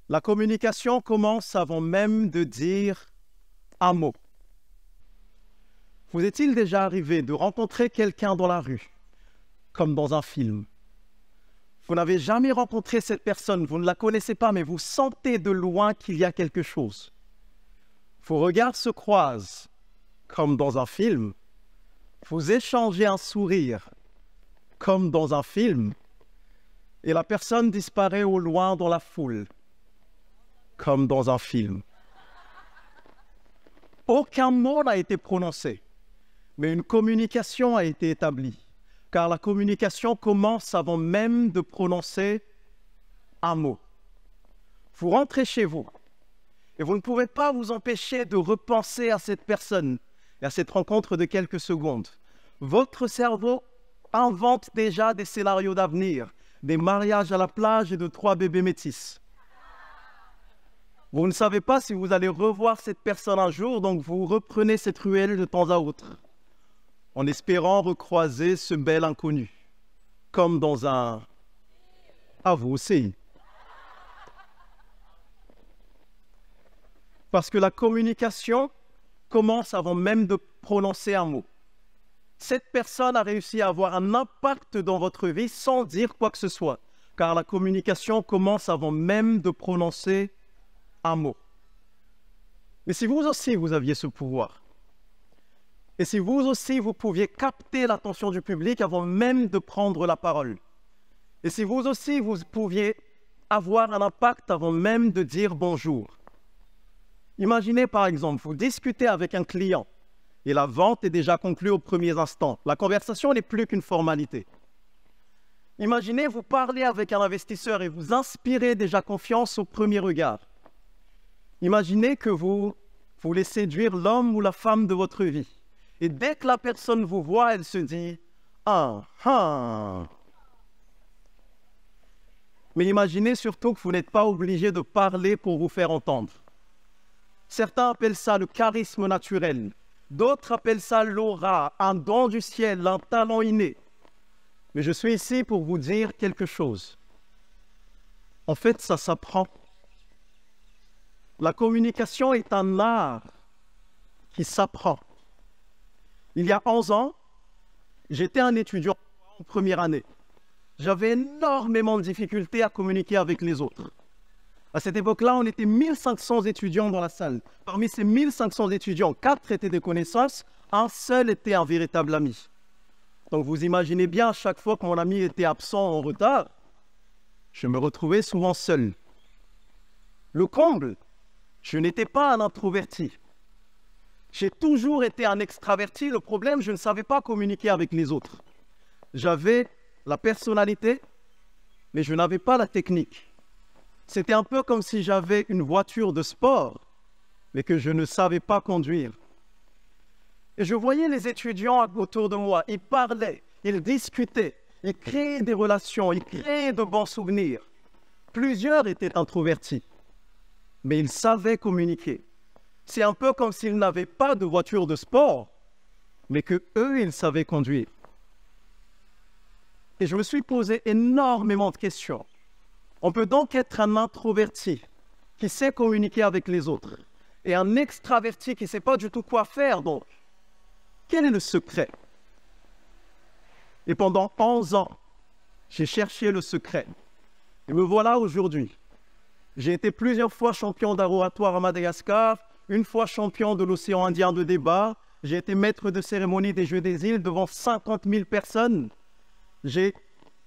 La communication commence avant même de dire un mot. Vous est-il déjà arrivé de rencontrer quelqu'un dans la rue, comme dans un film? Vous n'avez jamais rencontré cette personne, vous ne la connaissez pas, mais vous sentez de loin qu'il y a quelque chose. Vos regards se croisent, comme dans un film. Vous échangez un sourire, comme dans un film, et la personne disparaît au loin dans la foule, comme dans un film. Aucun mot n'a été prononcé, mais une communication a été établie, car la communication commence avant même de prononcer un mot. Vous rentrez chez vous, et vous ne pouvez pas vous empêcher de repenser à cette personne et à cette rencontre de quelques secondes. Votre cerveau invente déjà des scénarios d'avenir, des mariages à la plage et de 3 bébés métis. Vous ne savez pas si vous allez revoir cette personne un jour, donc vous reprenez cette ruelle de temps à autre, en espérant recroiser ce bel inconnu, comme dans un... Ah, vous aussi. Parce que la communication commence avant même de prononcer un mot. Cette personne a réussi à avoir un impact dans votre vie sans dire quoi que ce soit, car la communication commence avant même de prononcer un mot. Mais si vous aussi, vous aviez ce pouvoir, et si vous aussi, vous pouviez capter l'attention du public avant même de prendre la parole, et si vous aussi, vous pouviez avoir un impact avant même de dire bonjour. Imaginez par exemple, vous discutez avec un client, et la vente est déjà conclue aux premiers instants. La conversation n'est plus qu'une formalité. Imaginez, vous parlez avec un investisseur et vous inspirez déjà confiance au premier regard. Imaginez que vous voulez séduire l'homme ou la femme de votre vie. Et dès que la personne vous voit, elle se dit « Ah, ah ». Mais imaginez surtout que vous n'êtes pas obligé de parler pour vous faire entendre. Certains appellent ça le charisme naturel. D'autres appellent ça l'aura, un don du ciel, un talent inné. Mais je suis ici pour vous dire quelque chose. En fait, ça s'apprend. La communication est un art qui s'apprend. Il y a 11 ans, j'étais un étudiant en première année. J'avais énormément de difficultés à communiquer avec les autres. À cette époque-là, on était 1500 étudiants dans la salle. Parmi ces 1500 étudiants, 4 étaient des connaissances, un seul était un véritable ami. Donc vous imaginez bien, à chaque fois que mon ami était absent en retard, je me retrouvais souvent seul. Le comble, je n'étais pas un introverti. J'ai toujours été un extraverti. Le problème, je ne savais pas communiquer avec les autres. J'avais la personnalité, mais je n'avais pas la technique. C'était un peu comme si j'avais une voiture de sport, mais que je ne savais pas conduire. Et je voyais les étudiants autour de moi, ils parlaient, ils discutaient, ils créaient des relations, ils créaient de bons souvenirs. Plusieurs étaient introvertis, mais ils savaient communiquer. C'est un peu comme s'ils n'avaient pas de voiture de sport, mais que eux, ils savaient conduire. Et je me suis posé énormément de questions. On peut donc être un introverti qui sait communiquer avec les autres et un extraverti qui ne sait pas du tout quoi faire. Donc, quel est le secret? Et pendant 11 ans, j'ai cherché le secret. Et me voilà aujourd'hui. J'ai été plusieurs fois champion d'art oratoire à Madagascar, une fois champion de l'océan Indien de débat. J'ai été maître de cérémonie des Jeux des îles devant 50 000 personnes. J'ai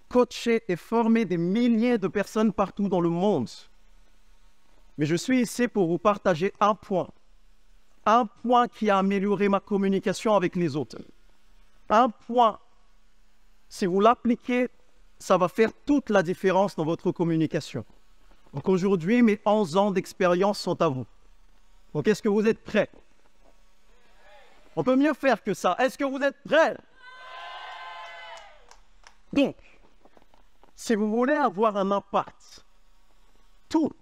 coaché et formé des milliers de personnes partout dans le monde. Mais je suis ici pour vous partager un point qui a amélioré ma communication avec les autres. Un point, si vous l'appliquez, ça va faire toute la différence dans votre communication. Donc aujourd'hui, mes 11 ans d'expérience sont à vous. Donc est-ce que vous êtes prêts? On peut mieux faire que ça. Est-ce que vous êtes prêts? Donc, si vous voulez avoir un impact, tout,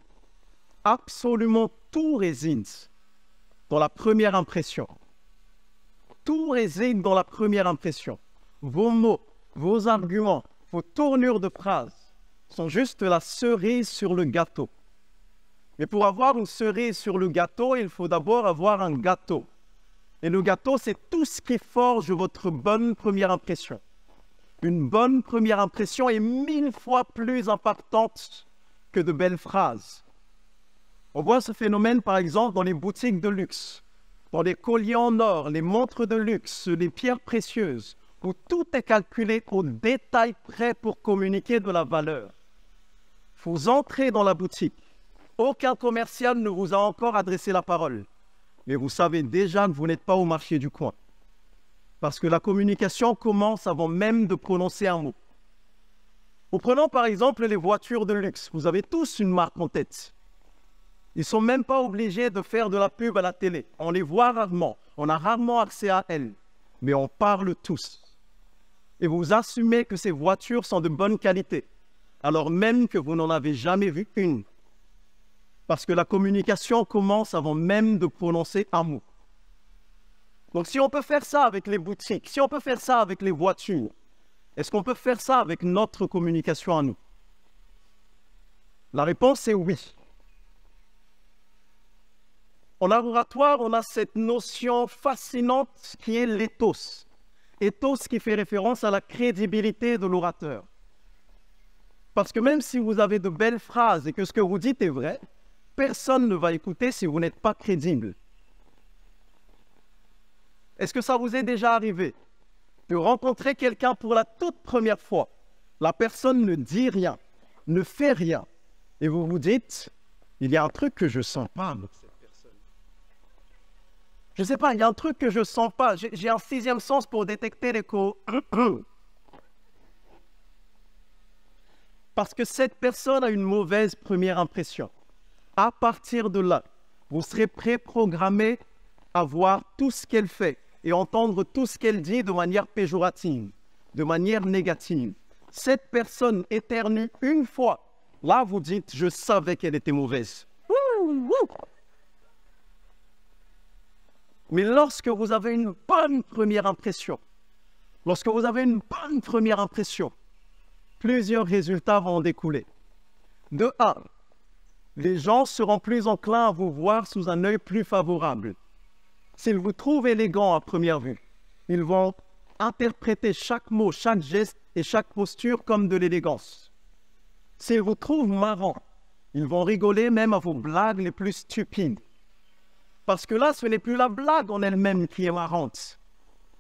absolument tout réside dans la première impression. Tout réside dans la première impression. Vos mots, vos arguments, vos tournures de phrases sont juste la cerise sur le gâteau. Mais pour avoir une cerise sur le gâteau, il faut d'abord avoir un gâteau. Et le gâteau, c'est tout ce qui forge votre bonne première impression. Une bonne première impression est 1000 fois plus impactante que de belles phrases. On voit ce phénomène, par exemple, dans les boutiques de luxe, dans les colliers en or, les montres de luxe, les pierres précieuses, où tout est calculé au détail près pour communiquer de la valeur. Vous entrez dans la boutique. Aucun commercial ne vous a encore adressé la parole. Mais vous savez déjà que vous n'êtes pas au marché du coin. Parce que la communication commence avant même de prononcer un mot. Ou prenons par exemple les voitures de luxe. Vous avez tous une marque en tête. Ils ne sont même pas obligés de faire de la pub à la télé. On les voit rarement. On a rarement accès à elles. Mais on parle tous. Et vous assumez que ces voitures sont de bonne qualité, alors même que vous n'en avez jamais vu une. Parce que la communication commence avant même de prononcer un mot. Donc si on peut faire ça avec les boutiques, si on peut faire ça avec les voitures, est-ce qu'on peut faire ça avec notre communication à nous? La réponse est oui. En oratoire, on a cette notion fascinante qui est l'éthos. Éthos qui fait référence à la crédibilité de l'orateur. Parce que même si vous avez de belles phrases et que ce que vous dites est vrai, personne ne va écouter si vous n'êtes pas crédible. Est-ce que ça vous est déjà arrivé de rencontrer quelqu'un pour la toute première fois? La personne ne dit rien, ne fait rien. Et vous vous dites, il y a un truc que je sens pas avec cette personne. Je ne sais pas, il y a un truc que je sens pas. J'ai un sixième sens pour détecter l'écho. Parce que cette personne a une mauvaise première impression. À partir de là, vous serez préprogrammé à voir tout ce qu'elle fait et entendre tout ce qu'elle dit de manière péjorative, de manière négative. Cette personne éternue une fois. Là, vous dites, je savais qu'elle était mauvaise. Mais lorsque vous avez une bonne première impression, plusieurs résultats vont en découler. De un, les gens seront plus enclins à vous voir sous un œil plus favorable. S'ils vous trouvent élégant à première vue, ils vont interpréter chaque mot, chaque geste et chaque posture comme de l'élégance. S'ils vous trouvent marrant, ils vont rigoler même à vos blagues les plus stupides. Parce que là, ce n'est plus la blague en elle-même qui est marrante,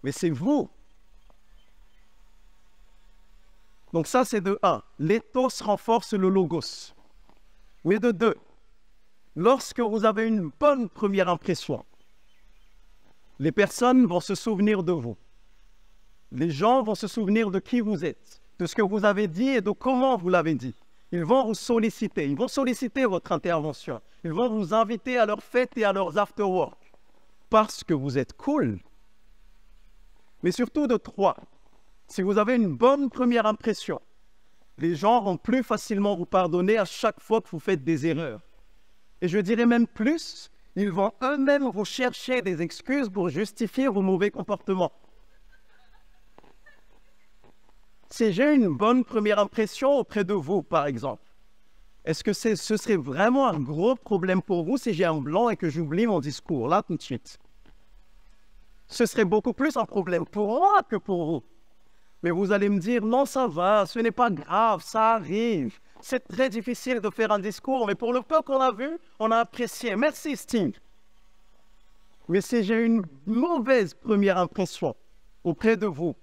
mais c'est vous. Donc ça, c'est de 1. L'éthos renforce le logos. Mais de 2, lorsque vous avez une bonne première impression, les personnes vont se souvenir de vous. Les gens vont se souvenir de qui vous êtes, de ce que vous avez dit et de comment vous l'avez dit. Ils vont vous solliciter, ils vont solliciter votre intervention. Ils vont vous inviter à leurs fêtes et à leurs after-work parce que vous êtes cool. Mais surtout de 3, si vous avez une bonne première impression, les gens vont plus facilement vous pardonner à chaque fois que vous faites des erreurs. Et je dirais même plus, ils vont eux-mêmes vous chercher des excuses pour justifier vos mauvais comportements. Si j'ai une bonne première impression auprès de vous, par exemple, est-ce que ce serait vraiment un gros problème pour vous si j'ai un blanc et que j'oublie mon discours, là, tout de suite? Ce serait beaucoup plus un problème pour moi que pour vous. Mais vous allez me dire, non, ça va, ce n'est pas grave, ça arrive. C'est très difficile de faire un discours, mais pour le peu qu'on a vu, on a apprécié. Merci, Steve. Mais si j'ai une mauvaise première impression auprès de vous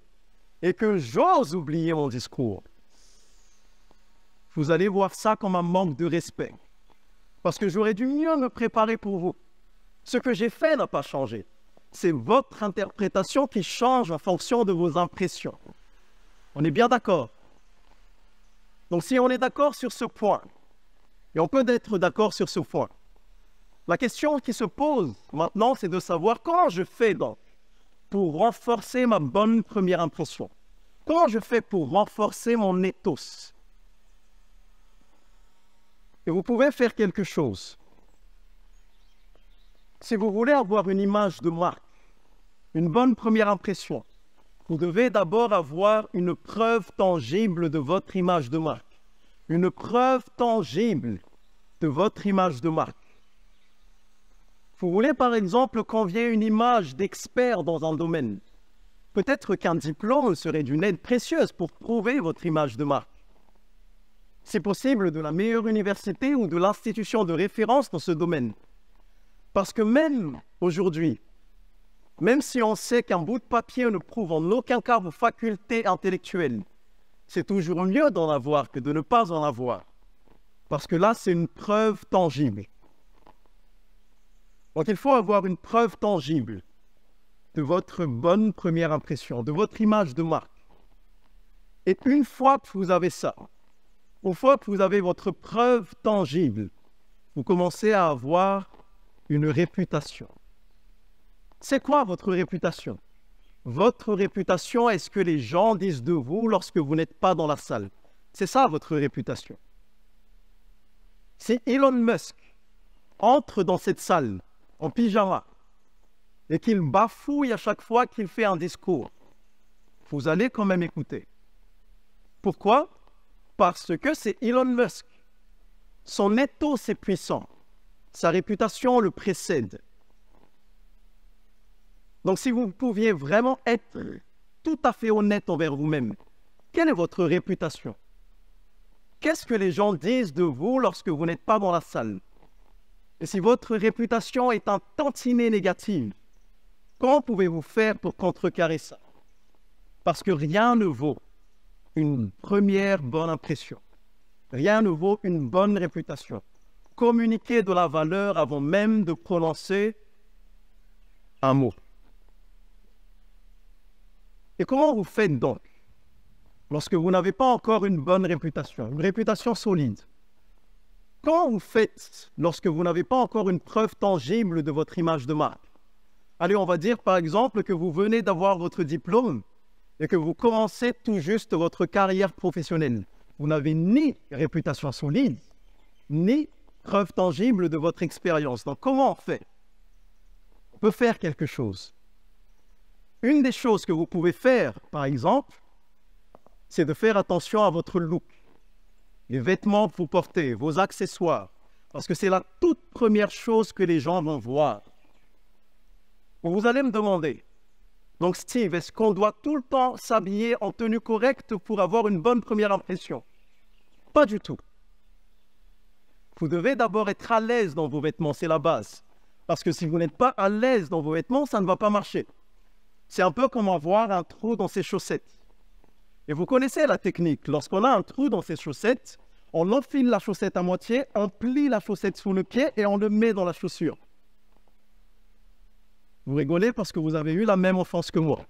et que j'ose oublier mon discours, vous allez voir ça comme un manque de respect. Parce que j'aurais dû mieux me préparer pour vous. Ce que j'ai fait n'a pas changé. C'est votre interprétation qui change en fonction de vos impressions. On est bien d'accord? Donc si on est d'accord sur ce point, et on peut être d'accord sur ce point, la question qui se pose maintenant, c'est de savoir comment je fais donc pour renforcer ma bonne première impression. Comment je fais pour renforcer mon éthos? Et vous pouvez faire quelque chose. Si vous voulez avoir une image de marque, une bonne première impression, vous devez d'abord avoir une preuve tangible de votre image de marque. Une preuve tangible. de votre image de marque. Vous voulez par exemple qu'on vienne une image d'expert dans un domaine. Peut-être qu'un diplôme serait d'une aide précieuse pour prouver votre image de marque. C'est possible de la meilleure université ou de l'institution de référence dans ce domaine. Parce que même aujourd'hui, même si on sait qu'un bout de papier ne prouve en aucun cas vos facultés intellectuelles, c'est toujours mieux d'en avoir que de ne pas en avoir. Parce que là, c'est une preuve tangible. Donc il faut avoir une preuve tangible de votre bonne première impression, de votre image de marque. Et une fois que vous avez ça, une fois que vous avez votre preuve tangible, vous commencez à avoir une réputation. C'est quoi votre réputation? Votre réputation est ce que les gens disent de vous lorsque vous n'êtes pas dans la salle. C'est ça votre réputation. Si Elon Musk entre dans cette salle en pyjama et qu'il bafouille à chaque fois qu'il fait un discours, vous allez quand même écouter. Pourquoi? Parce que c'est Elon Musk. Son ethos est puissant. Sa réputation le précède. Donc si vous pouviez vraiment être tout à fait honnête envers vous-même, quelle est votre réputation? Qu'est-ce que les gens disent de vous lorsque vous n'êtes pas dans la salle? Et si votre réputation est un tantinet négative, comment pouvez-vous faire pour contrecarrer ça? Parce que rien ne vaut une première bonne impression. Rien ne vaut une bonne réputation. Communiquer de la valeur avant même de prononcer un mot. Et comment vous faites donc lorsque vous n'avez pas encore une bonne réputation, une réputation solide? Comment vous faites lorsque vous n'avez pas encore une preuve tangible de votre image de marque? Allez, on va dire par exemple que vous venez d'avoir votre diplôme et que vous commencez tout juste votre carrière professionnelle. Vous n'avez ni réputation solide, ni preuve tangible de votre expérience. Donc comment on fait? On peut faire quelque chose. Une des choses que vous pouvez faire, par exemple, c'est de faire attention à votre look. Les vêtements que vous portez, vos accessoires, parce que c'est la toute première chose que les gens vont voir. Vous allez me demander, donc Steve, est-ce qu'on doit tout le temps s'habiller en tenue correcte pour avoir une bonne première impression? Pas du tout. Vous devez d'abord être à l'aise dans vos vêtements, c'est la base. Parce que si vous n'êtes pas à l'aise dans vos vêtements, ça ne va pas marcher. C'est un peu comme avoir un trou dans ses chaussettes. Et vous connaissez la technique. Lorsqu'on a un trou dans ses chaussettes, on enfile la chaussette à moitié, on plie la chaussette sous le pied et on le met dans la chaussure. Vous rigolez parce que vous avez eu la même enfance que moi.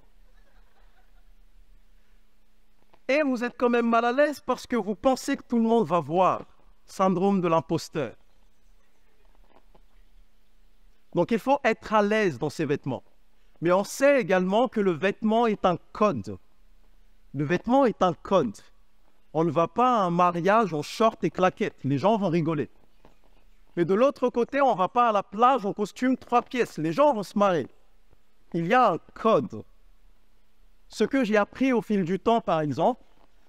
Et vous êtes quand même mal à l'aise parce que vous pensez que tout le monde va voir. Syndrome de l'imposteur. Donc il faut être à l'aise dans ses vêtements. Mais on sait également que le vêtement est un code. Le vêtement est un code. On ne va pas à un mariage en short et claquettes. Les gens vont rigoler. Mais de l'autre côté, on ne va pas à la plage en costume 3 pièces. Les gens vont se marrer. Il y a un code. Ce que j'ai appris au fil du temps, par exemple,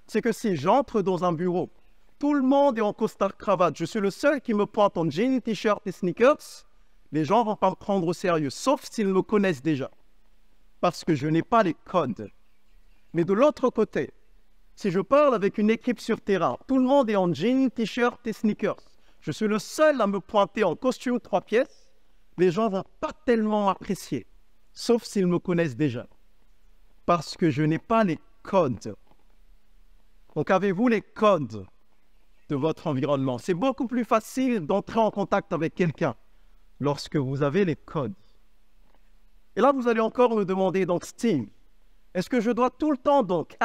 c'est que si j'entre dans un bureau, tout le monde est en costard-cravate. Je suis le seul qui me pointe en jean, t-shirt et sneakers. Les gens ne vont pas me prendre au sérieux, sauf s'ils me connaissent déjà. Parce que je n'ai pas les codes. Mais de l'autre côté, si je parle avec une équipe sur terrain, tout le monde est en jean, t-shirt et sneakers. Je suis le seul à me pointer en costume 3 pièces. Les gens ne vont pas tellement apprécier, sauf s'ils me connaissent déjà. Parce que je n'ai pas les codes. Donc avez-vous les codes de votre environnement? C'est beaucoup plus facile d'entrer en contact avec quelqu'un lorsque vous avez les codes. Et là, vous allez encore me demander, donc Steve, est-ce que je dois tout le temps donc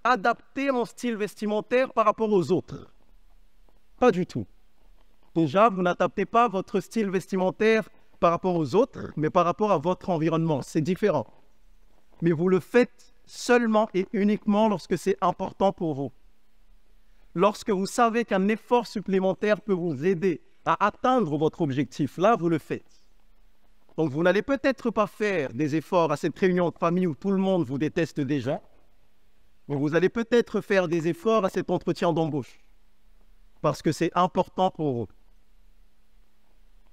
adapter mon style vestimentaire par rapport aux autres? Pas du tout. Déjà, vous n'adaptez pas votre style vestimentaire par rapport aux autres, mais par rapport à votre environnement. C'est différent. Mais vous le faites seulement et uniquement lorsque c'est important pour vous. Lorsque vous savez qu'un effort supplémentaire peut vous aider à atteindre votre objectif, là, vous le faites. Donc, vous n'allez peut-être pas faire des efforts à cette réunion de famille où tout le monde vous déteste déjà, mais vous allez peut-être faire des efforts à cet entretien d'embauche, parce que c'est important pour vous.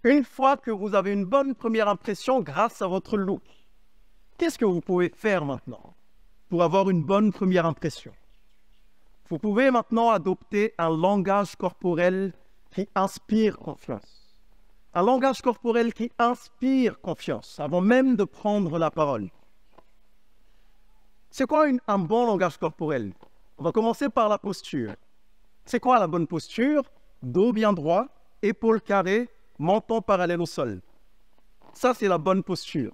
Une fois que vous avez une bonne première impression grâce à votre look, qu'est-ce que vous pouvez faire maintenant pour avoir une bonne première impression? Vous pouvez maintenant adopter un langage corporel qui inspire confiance. Un langage corporel qui inspire confiance avant même de prendre la parole. C'est quoi un bon langage corporel? On va commencer par la posture. C'est quoi la bonne posture? Dos bien droit, épaules carrées, menton parallèle au sol. Ça, c'est la bonne posture.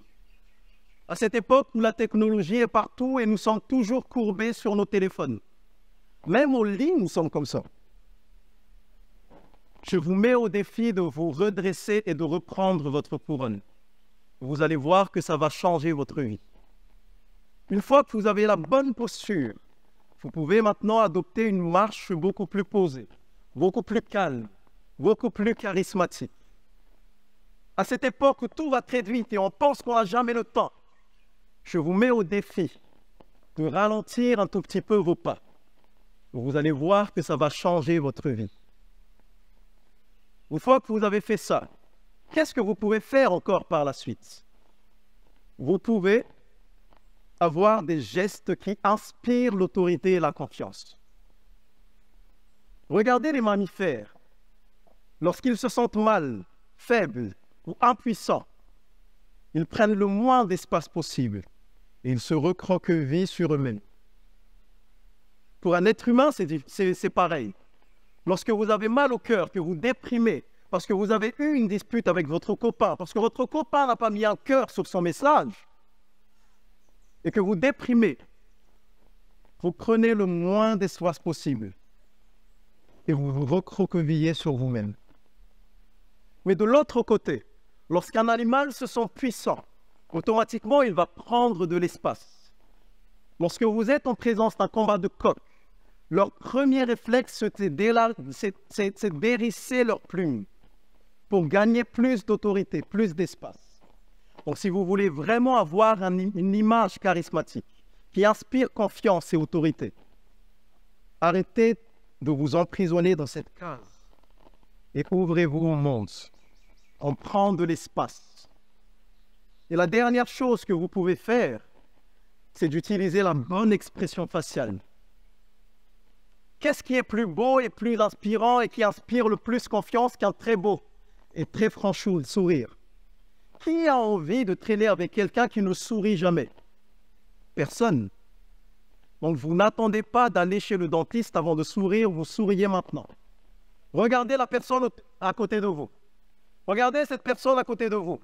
À cette époque où la technologie est partout et nous sommes toujours courbés sur nos téléphones. Même au lit, nous sommes comme ça. Je vous mets au défi de vous redresser et de reprendre votre couronne. Vous allez voir que ça va changer votre vie. Une fois que vous avez la bonne posture, vous pouvez maintenant adopter une marche beaucoup plus posée, beaucoup plus calme, beaucoup plus charismatique. À cette époque où tout va très vite et on pense qu'on n'a jamais le temps, je vous mets au défi de ralentir un tout petit peu vos pas. Vous allez voir que ça va changer votre vie. Une fois que vous avez fait ça, qu'est-ce que vous pouvez faire encore par la suite? Vous pouvez avoir des gestes qui inspirent l'autorité et la confiance. Regardez les mammifères. Lorsqu'ils se sentent mal, faibles ou impuissants, ils prennent le moins d'espace possible et ils se recroquevillent sur eux-mêmes. Pour un être humain, c'est pareil. Lorsque vous avez mal au cœur, que vous déprimez, parce que vous avez eu une dispute avec votre copain, parce que votre copain n'a pas mis un cœur sur son message, et que vous déprimez, vous prenez le moins d'espace possible et vous vous recroquevillez sur vous-même. Mais de l'autre côté, lorsqu'un animal se sent puissant, automatiquement il va prendre de l'espace. Lorsque vous êtes en présence d'un combat de coqs, leur premier réflexe, c'est d'hérisser leurs plumes pour gagner plus d'autorité, plus d'espace. Donc, si vous voulez vraiment avoir une image charismatique qui inspire confiance et autorité, arrêtez de vous emprisonner dans cette case et ouvrez-vous au monde. On prend de l'espace. Et la dernière chose que vous pouvez faire, c'est d'utiliser la bonne expression faciale. Qu'est-ce qui est plus beau et plus inspirant et qui inspire le plus confiance qu'un très beau et très franc sourire? Qui a envie de traîner avec quelqu'un qui ne sourit jamais? Personne. Donc vous n'attendez pas d'aller chez le dentiste avant de sourire, vous souriez maintenant. Regardez la personne à côté de vous. Regardez cette personne à côté de vous.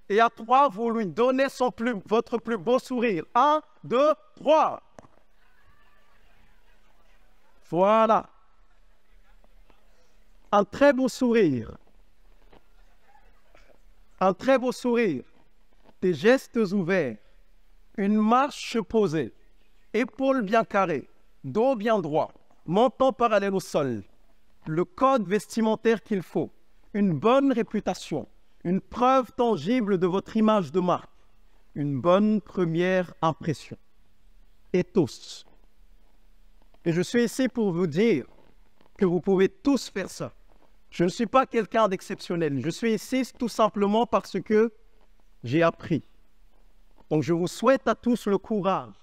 Et à 3, vous lui donnez votre plus beau sourire. 1, 2, 3. Voilà. Un très beau sourire. Un très beau sourire. Des gestes ouverts. Une marche posée. Épaules bien carrées. Dos bien droit. Menton parallèle au sol. Le code vestimentaire qu'il faut. Une bonne réputation. Une preuve tangible de votre image de marque. Une bonne première impression. Et tous. Et je suis ici pour vous dire que vous pouvez tous faire ça. Je ne suis pas quelqu'un d'exceptionnel. Je suis ici tout simplement parce que j'ai appris. Donc je vous souhaite à tous le courage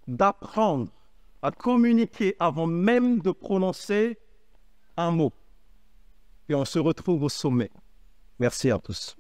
d'apprendre à communiquer avant même de prononcer un mot. Et on se retrouve au sommet. Merci à tous.